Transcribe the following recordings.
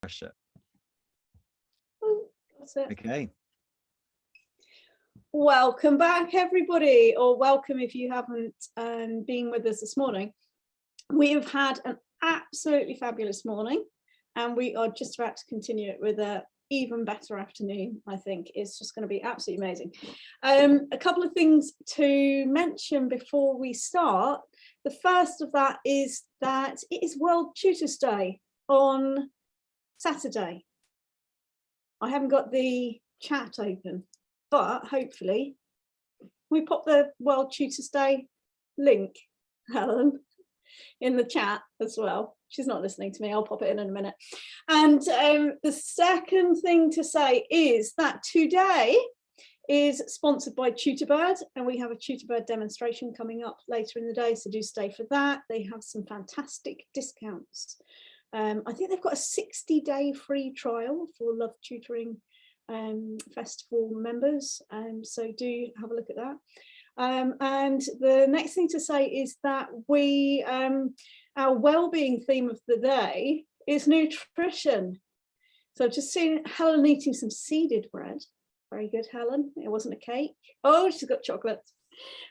Pressure. That's it. Okay. Welcome back, everybody, or welcome if you haven't been with us this morning. We have had an absolutely fabulous morning, and we are just about to continue it with an even better afternoon. I think it's just going to be absolutely amazing. A couple of things to mention before we start. The first of that is that it is World Tutors Day on Saturday. I haven't got the chat open, but hopefully we pop the World Tutors Day link, Helen, in the chat as well. She's not listening to me. I'll pop it in a minute. And the second thing to say is that today is sponsored by Tutorbird, and we have a Tutorbird demonstration coming up later in the day, so do stay for that. They have some fantastic discounts. I think they've got a 60-day free trial for Love Tutoring Festival members, so do have a look at that. And the next thing to say is that we, our wellbeing theme of the day is nutrition. So I've just seen Helen eating some seeded bread. Very good, Helen. It wasn't a cake. Oh, she's got chocolates.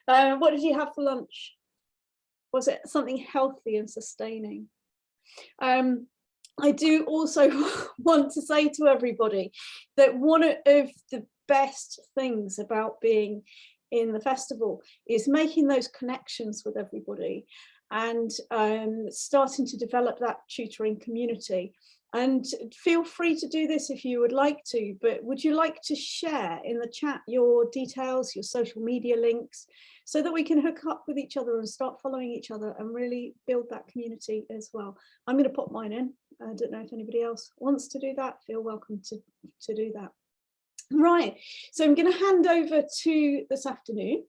What did you have for lunch? Was it something healthy and sustaining? I do also want to say to everybody that one of the best things about being in the festival is making those connections with everybody and starting to develop that tutoring community. And feel free to do this if you would like to, but would you like to share in the chat your details, your social media links, so that we can hook up with each other and start following each other and really build that community as well. I'm going to pop mine in. I don't know if anybody else wants to do that. Feel welcome to do that. Right, so I'm going to hand over to this afternoon.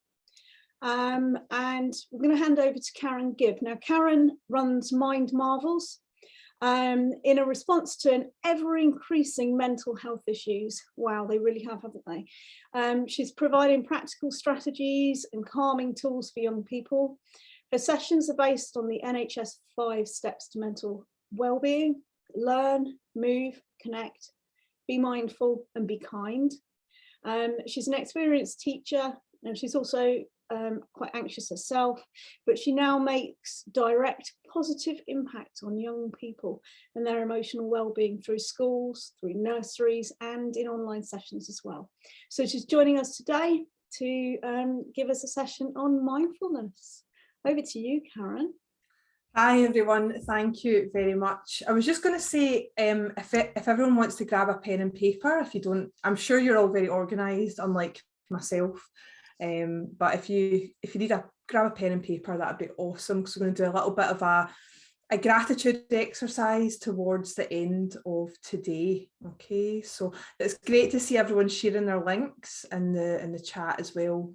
And we're going to hand over to Karen Gibb. Now, Karen runs Mind Marvels. In a response to an ever-increasing mental health issues. Wow, they really have, haven't they? She's providing practical strategies and calming tools for young people. Her sessions are based on the NHS 5 steps to mental wellbeing: learn, move, connect, be mindful, and be kind. She's an experienced teacher, and she's also quite anxious herself, but she now makes direct positive impact on young people and their emotional well-being through schools, through nurseries, and in online sessions as well. So she's joining us today to give us a session on mindfulness. Over to you, Karen. Hi everyone, thank you very much. I was just going to say, if everyone wants to grab a pen and paper, if you don't, I'm sure you're all very organised, unlike myself. But if you need grab a pen and paper, that'd be awesome, because we're going to do a little bit of a gratitude exercise towards the end of today. Okay, so it's great to see everyone sharing their links in the chat as well,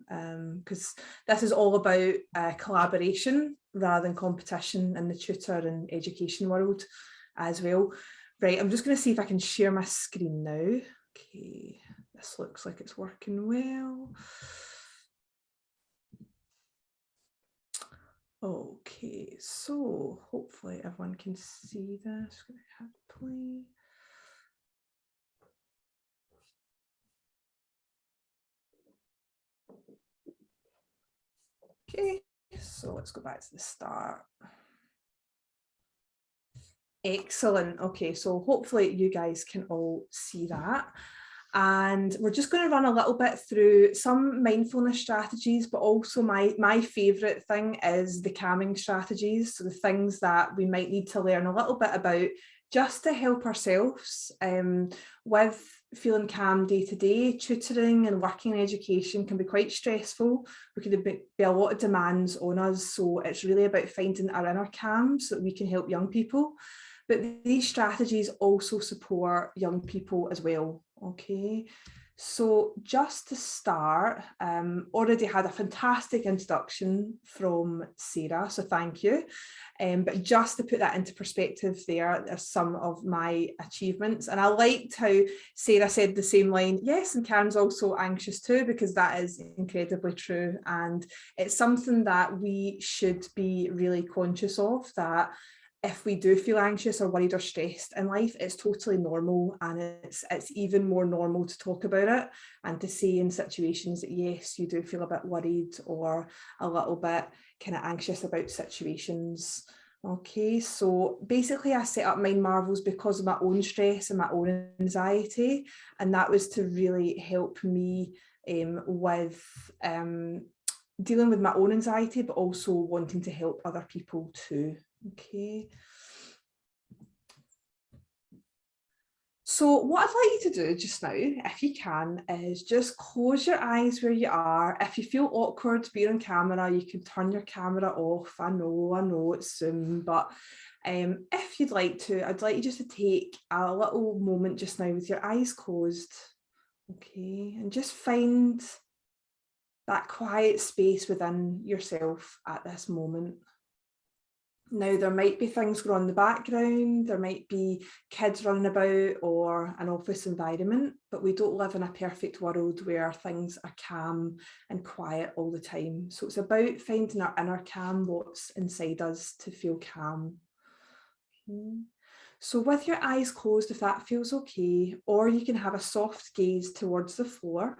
because this is all about collaboration rather than competition in the tutor and education world as well. Right, I'm just going to see if I can share my screen now. Okay, this looks like it's working well. Okay, so hopefully everyone can see this. I'm going to have play. Okay, so let's go back to the start. Excellent. Okay, so hopefully you guys can all see that. And we're just going to run a little bit through some mindfulness strategies, but also my favourite thing is the calming strategies. So the things that we might need to learn a little bit about just to help ourselves with feeling calm day to day. Tutoring and working in education can be quite stressful. There could be a lot of demands on us. So it's really about finding our inner calm so that we can help young people. But these strategies also support young people as well. Okay, so just to start, already had a fantastic introduction from Sarah, so thank you. But just to put that into perspective, there are some of my achievements, and I liked how Sarah said the same line, yes, and Karen's also anxious too, because that is incredibly true, and it's something that we should be really conscious of, that if we do feel anxious or worried or stressed in life, it's totally normal, and it's even more normal to talk about it and to say in situations that yes, you do feel a bit worried or a little bit kind of anxious about situations. Okay, so basically I set up Mind Marvels because of my own stress and my own anxiety, and that was to really help me with dealing with my own anxiety, but also wanting to help other people too. Okay. So what I'd like you to do just now, if you can, is just close your eyes where you are. If you feel awkward being on camera, you can turn your camera off. I know it's Zoom, but if you'd like to, I'd like you just to take a little moment just now with your eyes closed. Okay, and just find that quiet space within yourself at this moment. Now, there might be things going on in the background, there might be kids running about or an office environment, but we don't live in a perfect world where things are calm and quiet all the time. So it's about finding our inner calm, what's inside us to feel calm. Okay. So with your eyes closed, if that feels okay, or you can have a soft gaze towards the floor.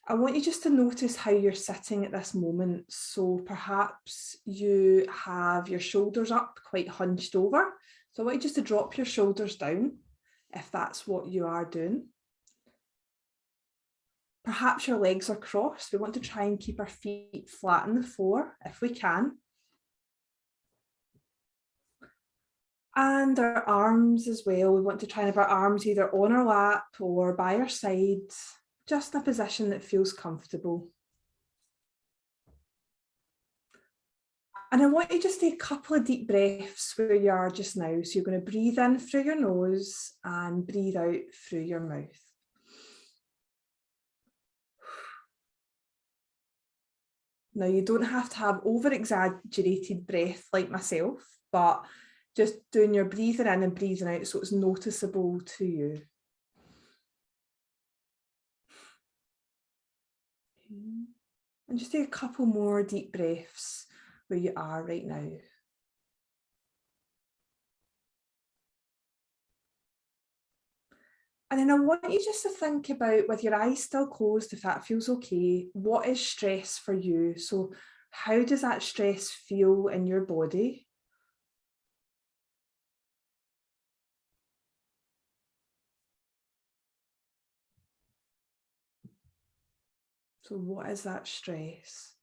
I want you just to notice how you're sitting at this moment. So perhaps you have your shoulders up, quite hunched over. So I want you just to drop your shoulders down, if that's what you are doing. Perhaps your legs are crossed. We want to try and keep our feet flat on the floor, if we can. And our arms as well. We want to try and have our arms either on our lap or by our sides, just in a position that feels comfortable. And I want you to just take a couple of deep breaths where you are just now. So you're going to breathe in through your nose and breathe out through your mouth. Now, you don't have to have over-exaggerated breath like myself, but just doing your breathing in and breathing out so it's noticeable to you. Okay. And just take a couple more deep breaths where you are right now. And then I want you just to think about, with your eyes still closed, if that feels okay, what is stress for you? So how does that stress feel in your body? So what is that stress?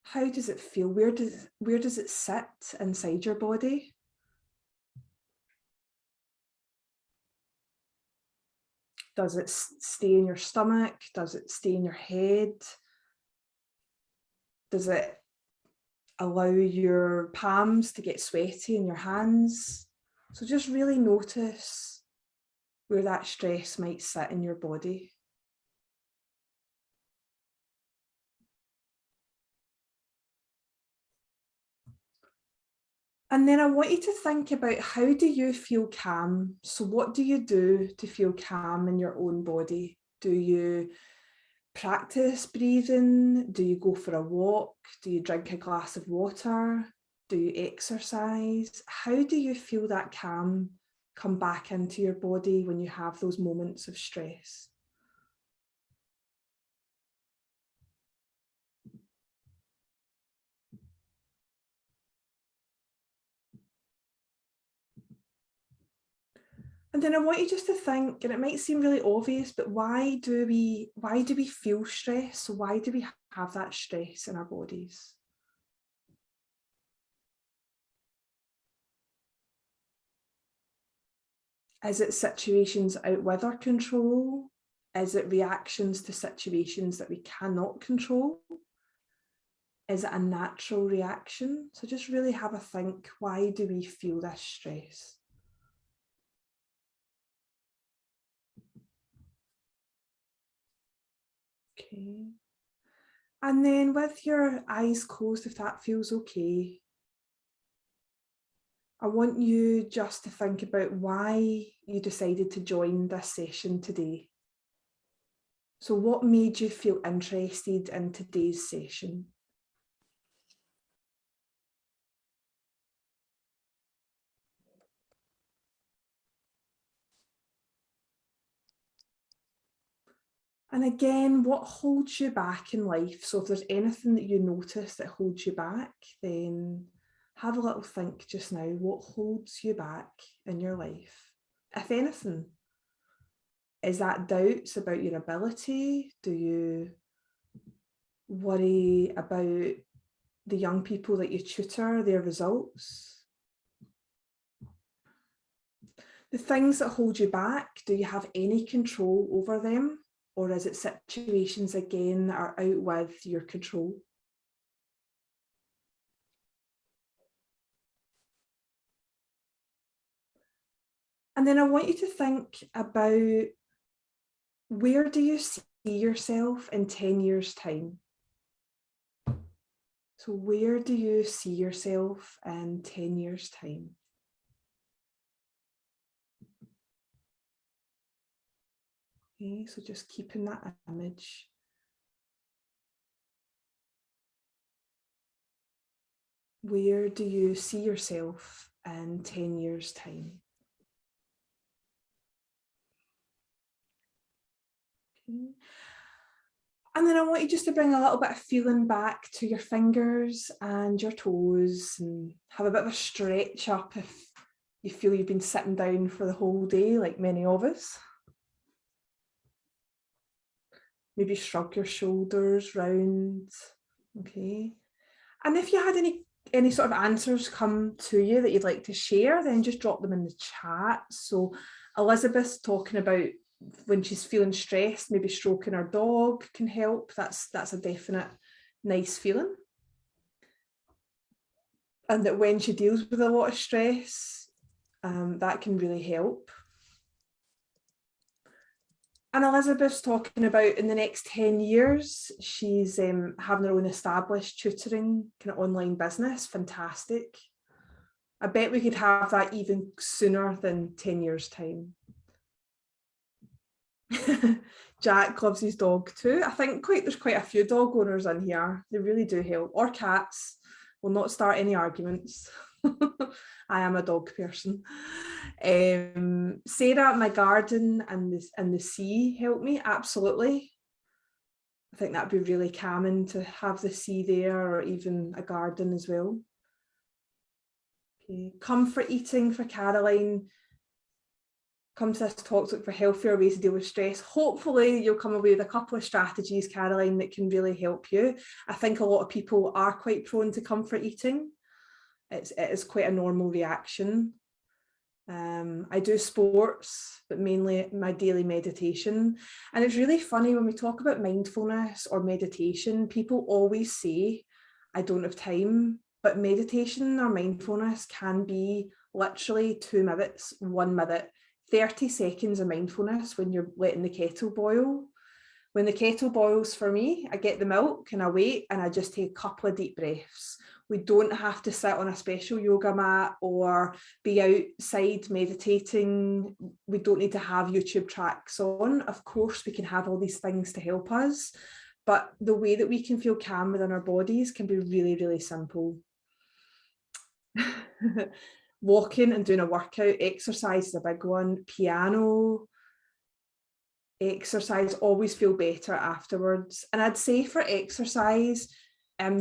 How does it feel? Where does it sit inside your body? Does it stay in your stomach? Does it stay in your head? Does it allow your palms to get sweaty in your hands? So just really notice where that stress might sit in your body. And then I want you to think about, how do you feel calm? So what do you do to feel calm in your own body? Do you practice breathing? Do you go for a walk? Do you drink a glass of water? Do you exercise? How do you feel that calm come back into your body when you have those moments of stress? And then I want you just to think, and it might seem really obvious, but why do we feel stress? So why do we have that stress in our bodies? Is it situations out with our control? Is it reactions to situations that we cannot control? Is it a natural reaction? So just really have a think, why do we feel this stress? Okay. And then with your eyes closed, if that feels okay, I want you just to think about why you decided to join this session today. So what made you feel interested in today's session? And again, what holds you back in life? So if there's anything that you notice that holds you back, then have a little think just now. What holds you back in your life, if anything? Is that doubts about your ability? Do you worry about the young people that you tutor, their results? The things that hold you back, do you have any control over them? Or is it situations again that are out with your control? And then I want you to think about, where do you see yourself in 10 years' time? So where do you see yourself in 10 years' time? Okay, so just keeping that image. Where do you see yourself in 10 years' time? Okay. And then I want you just to bring a little bit of feeling back to your fingers and your toes, and have a bit of a stretch up if you feel you've been sitting down for the whole day, like many of us. Maybe shrug your shoulders round. Okay. And if you had any sort of answers come to you that you'd like to share, then just drop them in the chat. So Elizabeth's talking about when she's feeling stressed, maybe stroking her dog can help. That's a definite nice feeling. And that when she deals with a lot of stress, that can really help. And Elizabeth's talking about in the next 10 years, she's having her own established tutoring kind of online business. Fantastic. I bet we could have that even sooner than 10 years' time. Jack loves his dog too. I think there's quite a few dog owners in here. They really do help. Or cats. Will not start any arguments. I am a dog person. Sarah, my garden and the sea help me. Absolutely. I think that'd be really calming to have the sea there, or even a garden as well. Okay. Comfort eating for Caroline. Come to this talk, look for healthier ways to deal with stress. Hopefully you'll come away with a couple of strategies, Caroline, that can really help you. I think a lot of people are quite prone to comfort eating. It is quite a normal reaction. I do sports, but mainly my daily meditation. And it's really funny when we talk about mindfulness or meditation, people always say, I don't have time, but meditation or mindfulness can be literally 2 minutes, 1 minute, 30 seconds of mindfulness when you're letting the kettle boil. When the kettle boils for me, I get the milk and I wait and I just take a couple of deep breaths. We don't have to sit on a special yoga mat or be outside meditating. We don't need to have YouTube tracks on. Of course, we can have all these things to help us, but the way that we can feel calm within our bodies can be really, really simple. Walking and doing a workout, exercise is a big one. Piano, exercise, always feel better afterwards. And I'd say for exercise,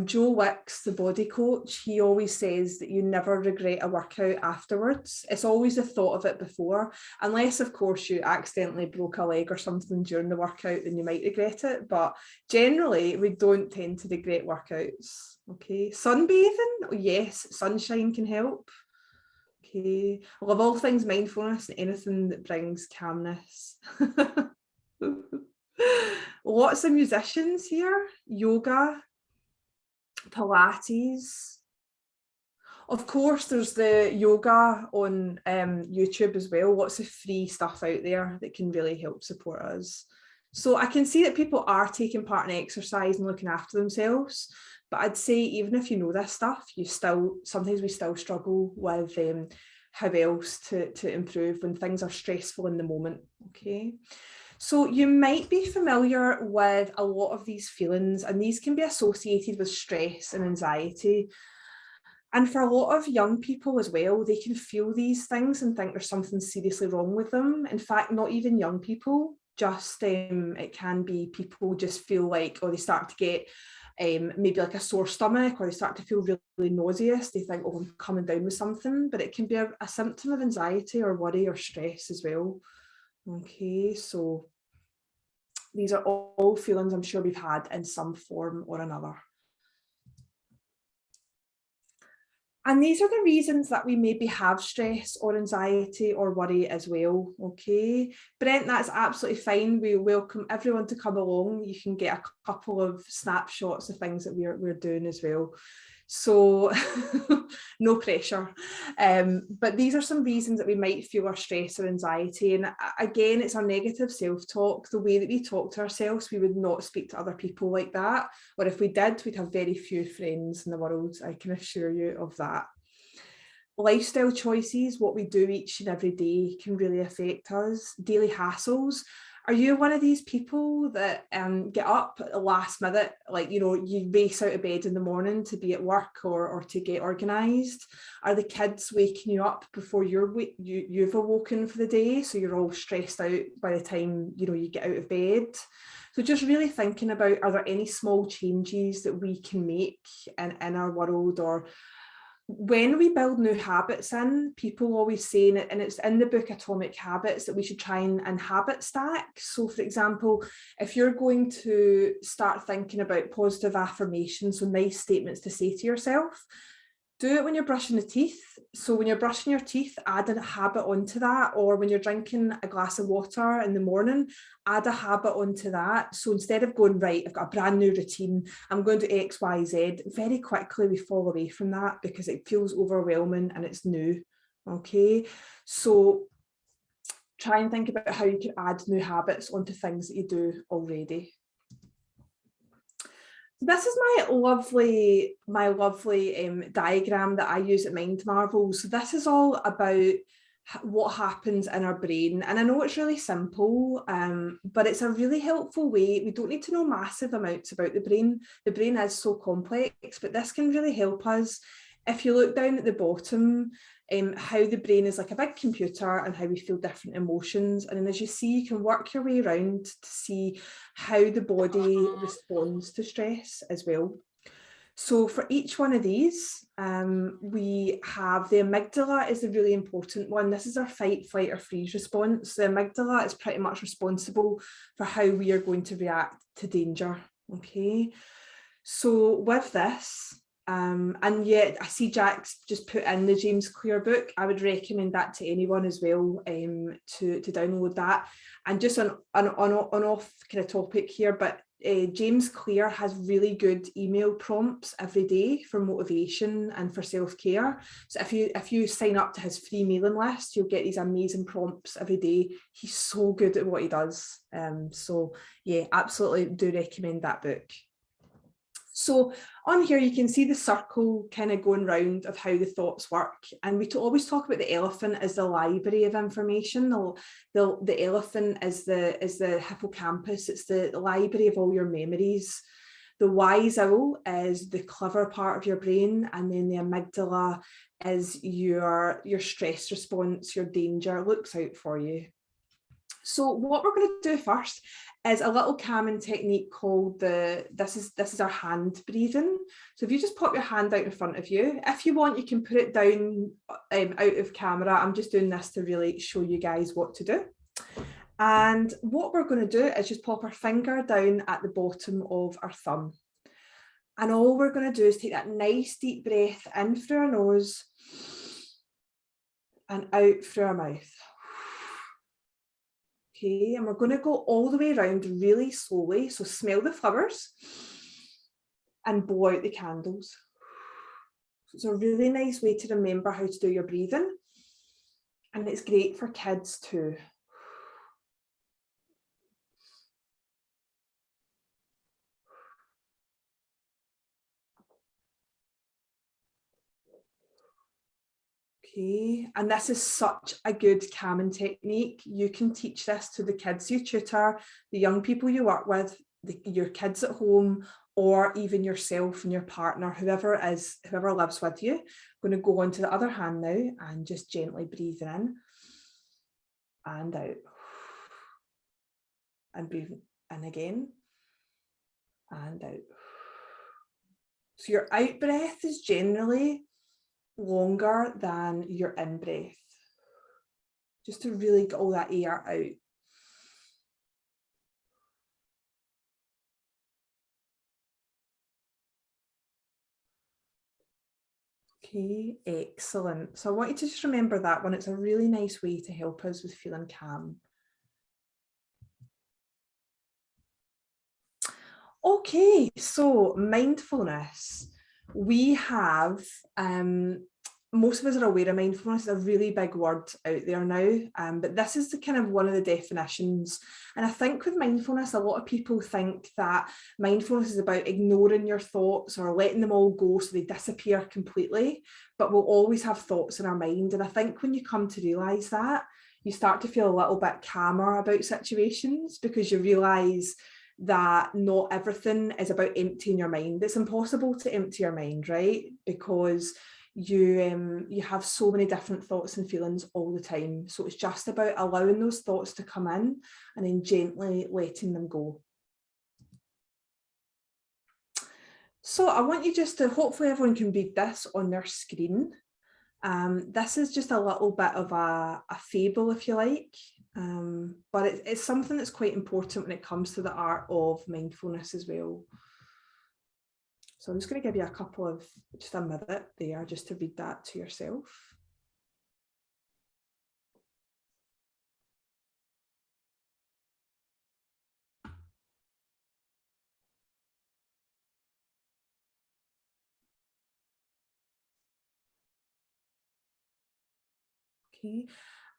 Joe Wicks, the body coach, he always says that you never regret a workout afterwards. It's always the thought of it before, unless of course you accidentally broke a leg or something during the workout, then you might regret it. But generally we don't tend to regret workouts. Okay, sunbathing, oh, yes, sunshine can help. Okay, I love all things mindfulness and anything that brings calmness. Lots of musicians here. Yoga, Pilates. Of course, there's the yoga on YouTube as well. Lots of free stuff out there that can really help support us. So I can see that people are taking part in exercise and looking after themselves. But I'd say even if you know this stuff, sometimes we still struggle with how else to improve when things are stressful in the moment. Okay. So you might be familiar with a lot of these feelings, and these can be associated with stress and anxiety. And for a lot of young people as well, they can feel these things and think there's something seriously wrong with them. In fact, not even young people, just it can be people just feel like, or they start to get maybe like a sore stomach, or they start to feel really nauseous. They think, oh, I'm coming down with something, but it can be a symptom of anxiety or worry or stress as well. Okay, so these are all feelings I'm sure we've had in some form or another. And these are the reasons that we maybe have stress or anxiety or worry as well, okay? Brent, that's absolutely fine. We welcome everyone to come along. You can get a couple of snapshots of things that we're doing as well. So no pressure. But these are some reasons that we might feel our stress or anxiety. And again, it's our negative self-talk, the way that we talk to ourselves. We would not speak to other people like that. Or if we did, we'd have very few friends in the world. I can assure you of that. Lifestyle choices, what we do each and every day, can really affect us. Daily hassles. Are you one of these people that get up at the last minute, like, you know, you race out of bed in the morning to be at work or to get organised? Are the kids waking you up before you've awoken for the day, so you're all stressed out by the time, you know, you get out of bed? So just really thinking about, are there any small changes that we can make in our world? Or when we build new habits in, people always say, and it's in the book Atomic Habits, that we should try and habit stack. So for example, if you're going to start thinking about positive affirmations, so nice statements to say to yourself, do it when you're brushing the teeth. So when you're brushing your teeth, add a habit onto that. Or when you're drinking a glass of water in the morning, add a habit onto that. So instead of going, right, I've got a brand new routine, I'm going to do X, Y, Z, very quickly we fall away from that because it feels overwhelming and it's new. Okay, so try and think about how you can add new habits onto things that you do already. This is my lovely diagram that I use at Mind Marvel. So this is all about what happens in our brain. And I know it's really simple, but it's a really helpful way. We don't need to know massive amounts about the brain. The brain is so complex, but this can really help us. If you look down at the bottom, how the brain is like a big computer and how we feel different emotions. And then as you see, you can work your way around to see how the body responds to stress as well. So for each one of these, we have the amygdala is a really important one. This is our fight, flight or freeze response. The amygdala is pretty much responsible for how we are going to react to danger. Okay, so with this, and yet I see Jack's just put in the James Clear book. I would recommend that to anyone as well, to download that. And just on off kind of topic here, but James Clear has really good email prompts every day for motivation and for self-care. So if you sign up to his free mailing list, you'll get these amazing prompts every day. He's so good at what he does. So yeah, absolutely do recommend that book. So on here, you can see the circle kind of going round of how the thoughts work. And we always talk about the elephant as the library of information. The elephant is the hippocampus. It's the library of all your memories. The wise owl is the clever part of your brain. And then the amygdala is your stress response, your danger, looks out for you. So what we're going to do first is a little calming technique called this is our hand breathing. So if you just pop your hand out in front of you, if you want, you can put it down out of camera. I'm just doing this to really show you guys what to do. And what we're going to do is just pop our finger down at the bottom of our thumb. And all we're going to do is take that nice deep breath in through our nose and out through our mouth. Okay, and we're going to go all the way around really slowly. So smell the flowers and blow out the candles. So it's a really nice way to remember how to do your breathing. And it's great for kids too. Okay, and this is such a good calming technique. You can teach this to the kids you tutor, the young people you work with, your kids at home, or even yourself and your partner, whoever lives with you. I'm going to go on to the other hand now and just gently breathe in and out. and breathe in again and out. So your out breath is generally longer than your in breath, just to really get all that air out. Okay, excellent. So I want you to just remember that one. It's a really nice way to help us with feeling calm. Okay, so mindfulness. We have, most of us are aware of mindfulness is a really big word out there now, but this is the kind of one of the definitions. And I think with mindfulness, a lot of people think that mindfulness is about ignoring your thoughts or letting them all go so they disappear completely, but we'll always have thoughts in our mind. And I think when you come to realise that, you start to feel a little bit calmer about situations, because you realise that not everything is about emptying your mind. It's impossible to empty your mind, right? Because you have so many different thoughts and feelings all the time. So it's just about allowing those thoughts to come in and then gently letting them go. So I want you just to, hopefully everyone can read this on their screen. This is just a little bit of a fable, if you like. But it's something that's quite important when it comes to the art of mindfulness as well. So I'm just going to give you just a minute there just to read that to yourself. Okay.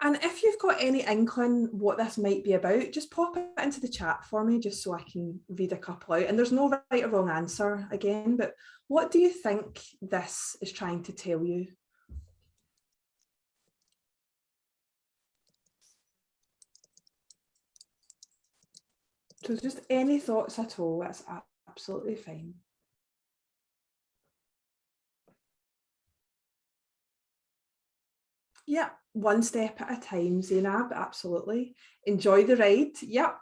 And if you've got any inkling what this might be about, just pop it into the chat for me, just so I can read a couple out. And there's no right or wrong answer again, but what do you think this is trying to tell you? So just any thoughts at all, that's absolutely fine. Yeah, one step at a time, Zainab, absolutely. Enjoy the ride. Yep.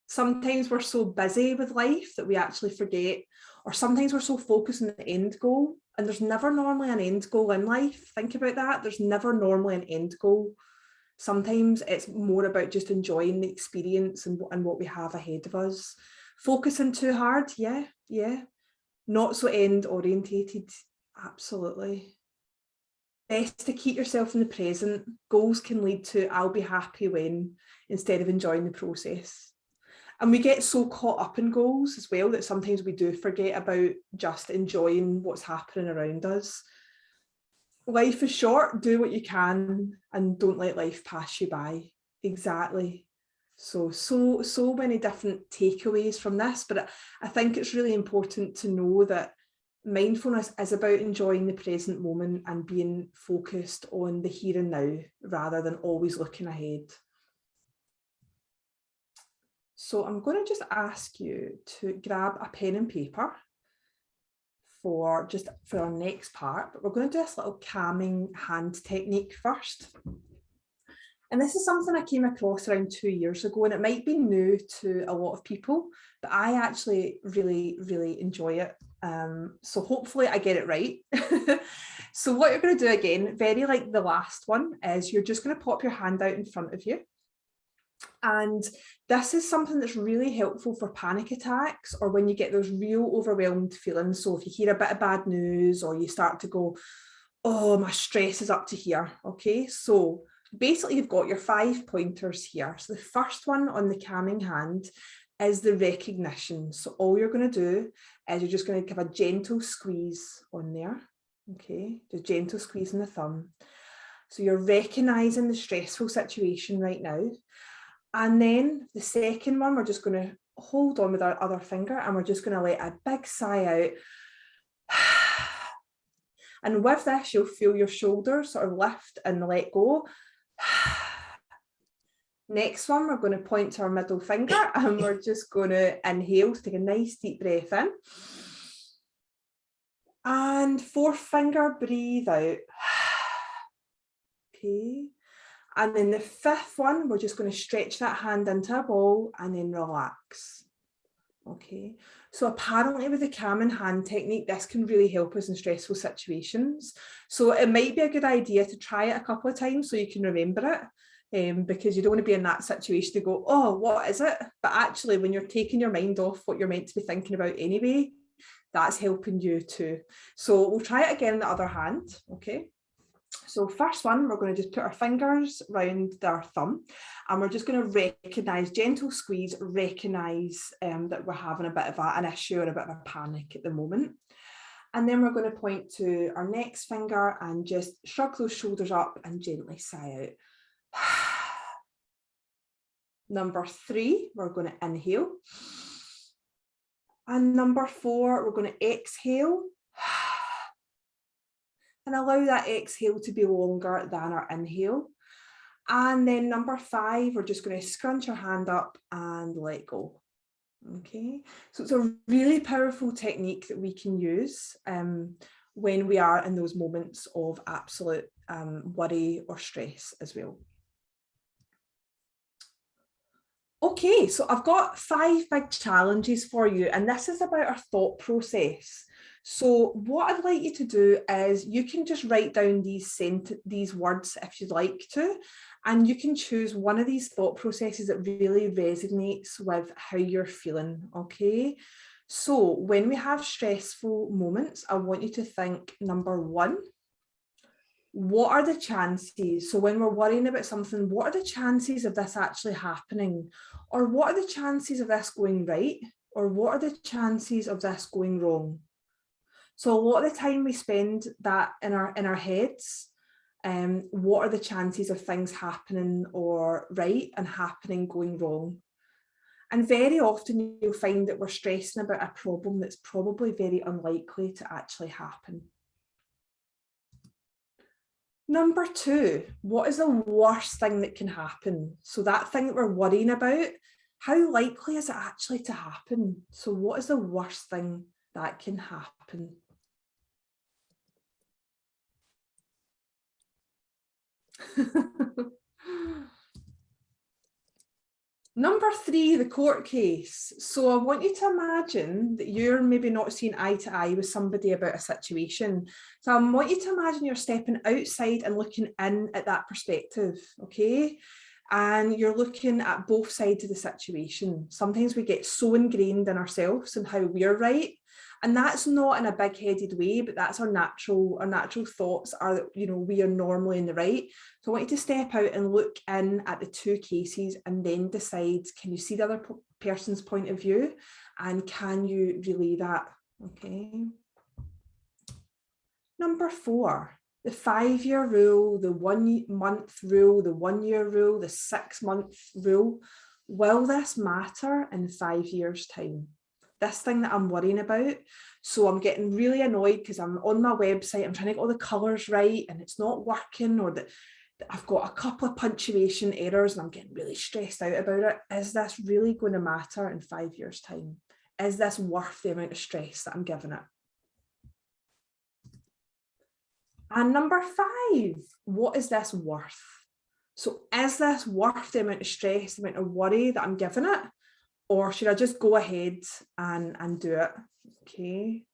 Sometimes we're so busy with life that we actually forget, or sometimes we're so focused on the end goal, and there's never normally an end goal in life. Think about that. There's never normally an end goal. Sometimes it's more about just enjoying the experience and what we have ahead of us. Focusing too hard, yeah. Not so end orientated, absolutely. Best to keep yourself in the present. Goals can lead to I'll be happy when, instead of enjoying the process. And we get so caught up in goals as well that sometimes we do forget about just enjoying what's happening around us. Life is short, do what you can and don't let life pass you by. Exactly. So many different takeaways from this, but I think it's really important to know that mindfulness is about enjoying the present moment and being focused on the here and now rather than always looking ahead. So I'm going to just ask you to grab a pen and paper for our next part, but we're going to do this little calming hand technique first. And this is something I came across around 2 years ago, and it might be new to a lot of people, but I actually really, really enjoy it. So hopefully I get it right. So what you're going to do again, very like the last one, is you're just going to pop your hand out in front of you. And this is something that's really helpful for panic attacks or when you get those real overwhelmed feelings. So if you hear a bit of bad news or you start to go, oh, my stress is up to here. Okay, so basically you've got your 5 pointers here. So the first one on the calming hand is the recognition. So all you're going to do is you're just going to give a gentle squeeze on there. Okay, just gentle squeeze in the thumb. So you're recognizing the stressful situation right now. And then the second one, we're just going to hold on with our other finger and we're just going to let a big sigh out. And with this, you'll feel your shoulders sort of lift and let go. Next one, we're going to point to our middle finger and we're just going to inhale, so take a nice deep breath in. And fourth finger, breathe out. Okay. And then the 5th one, we're just going to stretch that hand into a ball and then relax. Okay, so apparently with the calming hand technique, this can really help us in stressful situations. So it might be a good idea to try it a couple of times so you can remember it, because you don't want to be in that situation to go, oh, what is it? But actually, when you're taking your mind off what you're meant to be thinking about anyway, that's helping you too. So we'll try it again in the other hand, okay? So first one, we're going to just put our fingers around our thumb and we're just going to recognise, gentle squeeze, recognise that we're having a bit of an issue or a bit of a panic at the moment. And then we're going to point to our next finger and just shrug those shoulders up and gently sigh out. Number 3, we're going to inhale. And number 4, we're going to exhale. And allow that exhale to be longer than our inhale. And then number 5, we're just going to scrunch our hand up and let go. Okay, so it's a really powerful technique that we can use when we are in those moments of absolute worry or stress as well. Okay, so I've got 5 big challenges for you, and this is about our thought process. So what I'd like you to do is you can just write down these words if you'd like to, and you can choose one of these thought processes that really resonates with how you're feeling, okay? So when we have stressful moments, I want you to think, number 1, what are the chances? So when we're worrying about something, what are the chances of this actually happening? Or what are the chances of this going right? Or what are the chances of this going wrong? So a lot of the time we spend that in our heads. What are the chances of things happening or right and happening going wrong? And very often you'll find that we're stressing about a problem that's probably very unlikely to actually happen. Number 2, what is the worst thing that can happen? So that thing that we're worrying about, how likely is it actually to happen? So what is the worst thing that can happen? Number 3, the court case. So I want you to imagine that you're maybe not seeing eye to eye with somebody about a situation. So I want you to imagine you're stepping outside and looking in at that perspective, okay? And you're looking at both sides of the situation. Sometimes we get so ingrained in ourselves and how we're right. And that's not in a big-headed way, but that's our natural thoughts are that, you know, we are normally in the right. So I want you to step out and look in at the 2 cases and then decide, can you see the other person's point of view? And can you relay that? Okay. Number 4, the 5-year rule, the 1-month rule, the 1-year rule, the 6-month rule. Will this matter in 5 years' time? This thing that I'm worrying about. So I'm getting really annoyed because I'm on my website, I'm trying to get all the colours right and it's not working, or that I've got a couple of punctuation errors and I'm getting really stressed out about it. Is this really going to matter in 5 years' time? Is this worth the amount of stress that I'm giving it? And number 5, what is this worth? So is this worth the amount of stress, the amount of worry that I'm giving it? Or should I just go ahead and do it? Okay.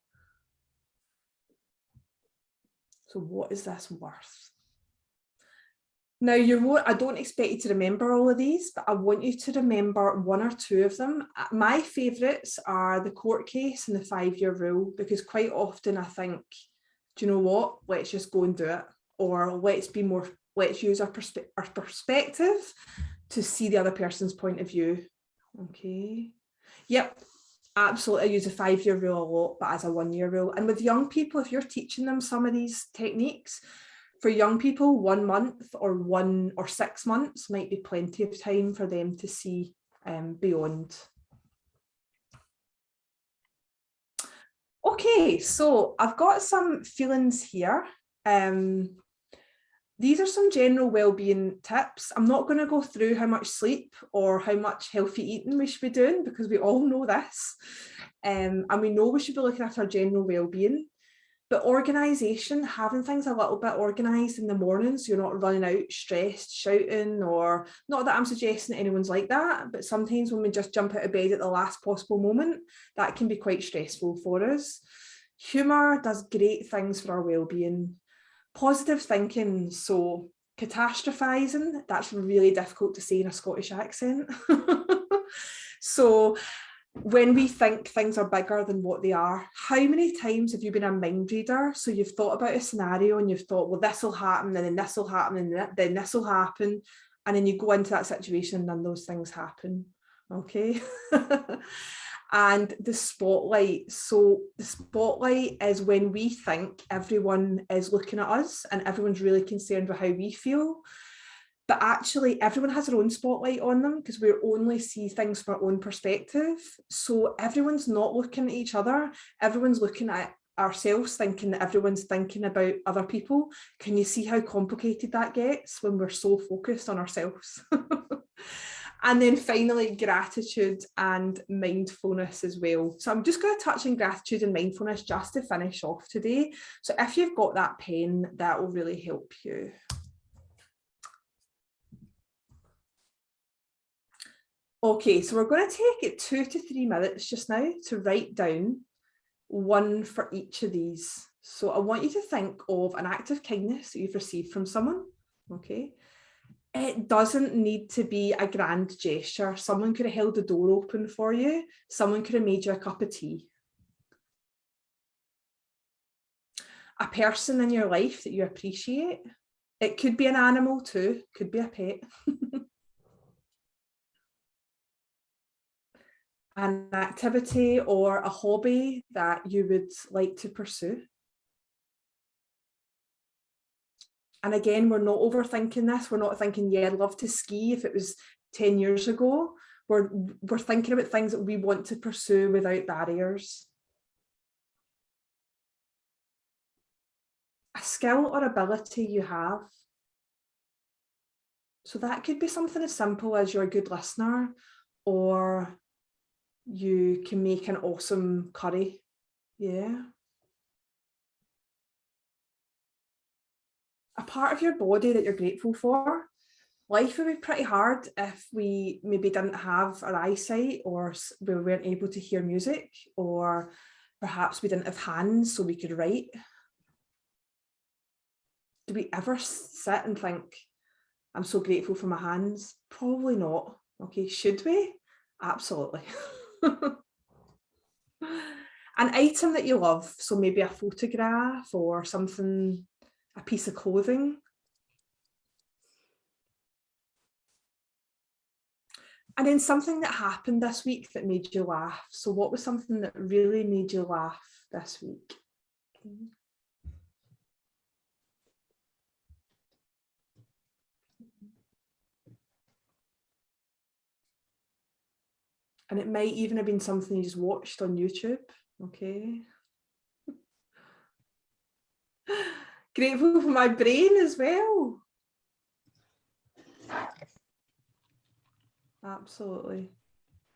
So what is this worth? Now, I don't expect you to remember all of these, but I want you to remember 1 or 2 of them. My favourites are the court case and the 5-year rule, because quite often I think, do you know what? Let's just go and do it. Or let's use our perspective to see the other person's point of view. Okay. Yep, absolutely. I use a 5-year rule a lot, but as a 1-year rule. And with young people, if you're teaching them some of these techniques, for young people, 1 month or 1 or 6 months might be plenty of time for them to see beyond. Okay, so I've got some feelings here. These are some general wellbeing tips. I'm not going to go through how much sleep or how much healthy eating we should be doing, because we all know this. And we know we should be looking at our general wellbeing. But organisation, having things a little bit organised in the morning so you're not running out stressed, shouting, or not that I'm suggesting anyone's like that, but sometimes when we just jump out of bed at the last possible moment, that can be quite stressful for us. Humour does great things for our well-being. Positive thinking, so catastrophising, that's really difficult to say in a Scottish accent. So when we think things are bigger than what they are, how many times have you been a mind reader? So you've thought about a scenario and you've thought, well, this will happen, and then this will happen, and then this will happen. And then you go into that situation and none of those things happen. Okay. And the spotlight. So the spotlight is when we think everyone is looking at us and everyone's really concerned with how we feel. But actually everyone has their own spotlight on them because we only see things from our own perspective. So everyone's not looking at each other. Everyone's looking at ourselves, thinking that everyone's thinking about other people. Can you see how complicated that gets when we're so focused on ourselves? And then finally, gratitude and mindfulness as well. So I'm just going to touch on gratitude and mindfulness just to finish off today. So if you've got that pen, that will really help you. Okay, so we're going to take it 2 to 3 minutes just now to write down one for each of these. So I want you to think of an act of kindness that you've received from someone, okay? It doesn't need to be a grand gesture. Someone could have held the door open for you. Someone could have made you a cup of tea. A person in your life that you appreciate. It could be an animal too, could be a pet. An activity or a hobby that you would like to pursue. And again, we're not overthinking this. We're not thinking, yeah, I'd love to ski if it was 10 years ago. We're thinking about things that we want to pursue without barriers. A skill or ability you have. So that could be something as simple as you're a good listener, or you can make an awesome curry. Yeah. A part of your body that you're grateful for. Life would be pretty hard if we maybe didn't have our eyesight, or we weren't able to hear music, or perhaps we didn't have hands so we could write. Do we ever sit and think, I'm so grateful for my hands? Probably not. Okay, should we? Absolutely. An item that you love, so maybe a photograph or something, a piece of clothing. And then something that happened this week that made you laugh. So what was something that really made you laugh this week? Okay. And it might even have been something you just watched on YouTube. Okay. Grateful for my brain as well. Absolutely.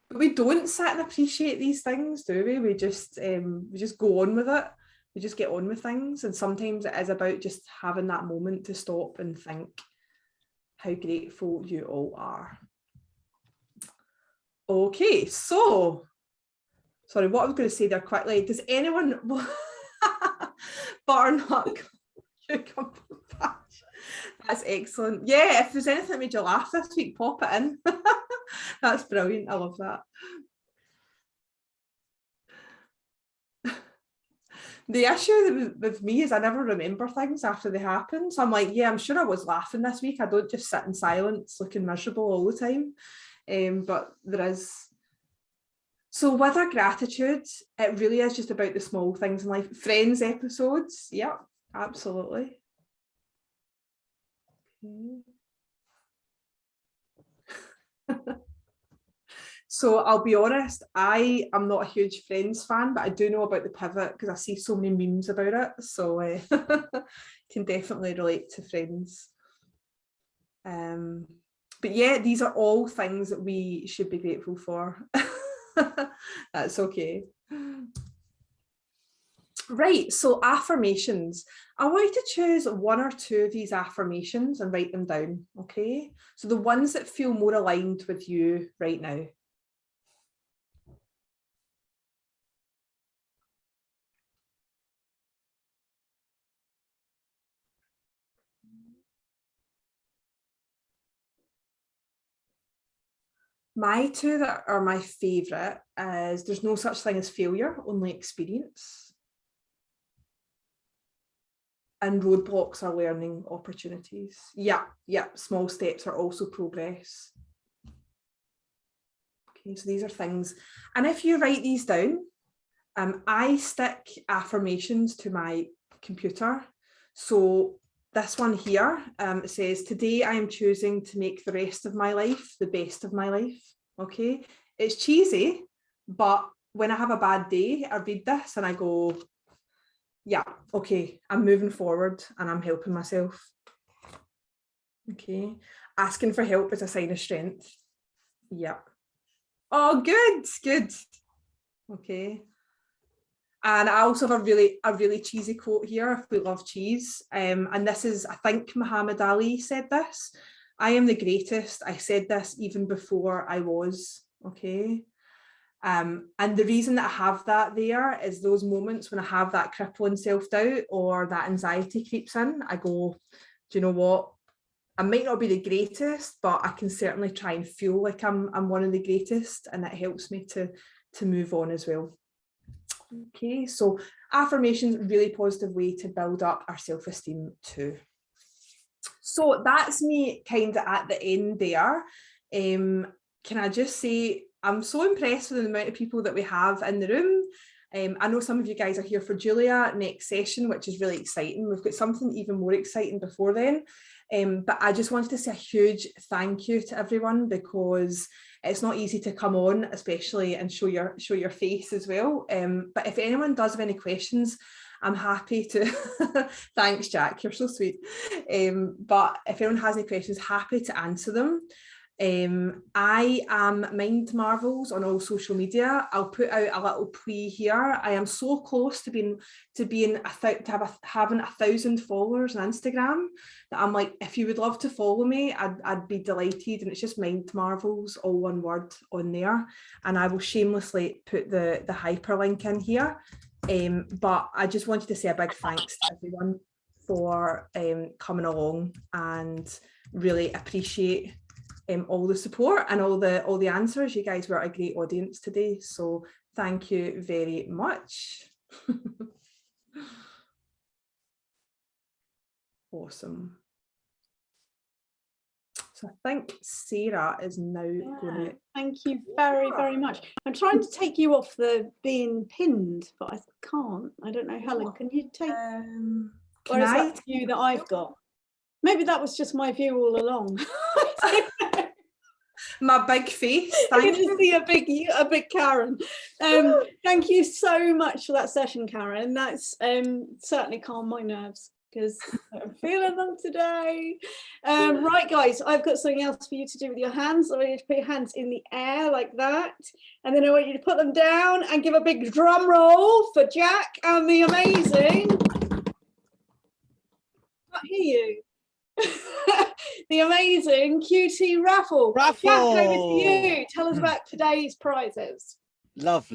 But we don't sit and appreciate these things, do we? We just go on with it. We just get on with things. And sometimes it is about just having that moment to stop and think how grateful you all are. Okay, so, sorry, what I was going to say there quickly, does anyone, butternut cucumber patch? That's excellent. Yeah, if there's anything that made you laugh this week, pop it in. That's brilliant. I love that. The issue with me is I never remember things after they happen. So I'm like, yeah, I'm sure I was laughing this week. I don't just sit in silence looking miserable all the time. But there is. So with our gratitude, it really is just about the small things in life. Friends episodes. Yep, absolutely. Okay. So I'll be honest, I am not a huge Friends fan, but I do know about the pivot because I see so many memes about it. So can definitely relate to Friends. But yeah, these are all things that we should be grateful for. That's okay. Right, so affirmations. I want you to choose one or two of these affirmations and write them down, okay? So the ones that feel more aligned with you right now. My two that are my favourite is there's no such thing as failure, only experience. And roadblocks are learning opportunities. Yeah, small steps are also progress. Okay, so these are things. And if you write these down, I stick affirmations to my computer. So this one here, it says, today I am choosing to make the rest of my life the best of my life. Okay, it's cheesy, but when I have a bad day, I read this and I go, yeah, okay, I'm moving forward and I'm helping myself. Okay, asking for help is a sign of strength. Yeah. Oh, good. Okay. And I also have a really cheesy quote here, if we love cheese. And this is, I think Muhammad Ali said this. I am the greatest. I said this even before I was. Okay. And the reason that I have that there is those moments when I have that crippling self-doubt or that anxiety creeps in, I go, do you know what? I might not be the greatest, but I can certainly try and feel like I'm one of the greatest, and it helps me to move on as well. Okay, so affirmations, really positive way to build up our self-esteem too. So that's me kind of at the end there. Can I just say, I'm so impressed with the amount of people that we have in the room. I know some of you guys are here for Julia next session, which is really exciting. We've got something even more exciting before then. But I just wanted to say a huge thank you to everyone, because it's not easy to come on, especially, and show your face as well. But if anyone does have any questions, I'm happy to. Thanks, Jack, you're so sweet. But if anyone has any questions, happy to answer them. I am Mind Marvels on all social media. I'll put out a little plea here. I am so close to having 1,000 followers on Instagram that I'm like, if you would love to follow me, I'd be delighted. And it's just Mind Marvels, all one word, on there. And I will shamelessly put the hyperlink in here. But I just wanted to say a big thanks to everyone for coming along, and really appreciate all the support and all the answers. You guys were a great audience today, so thank you very much. Awesome. So I think Sarah is now going to. Thank you very, very much. I'm trying to take you off the being pinned, but I can't. I don't know, Helen, can you take? Or is that the view that I've got? Maybe that was just my view all along. My big face. I can just see a big Karen. Thank you so much for that session, Karen. That's certainly calmed my nerves, because I'm feeling them today. Right, guys, I've got something else for you to do with your hands. I want you to put your hands in the air like that, and then I want you to put them down and give a big drum roll for Jack and the amazing. I can't hear you. The amazing QT raffle. Jack, over to you. Tell us about today's prizes. Lovely.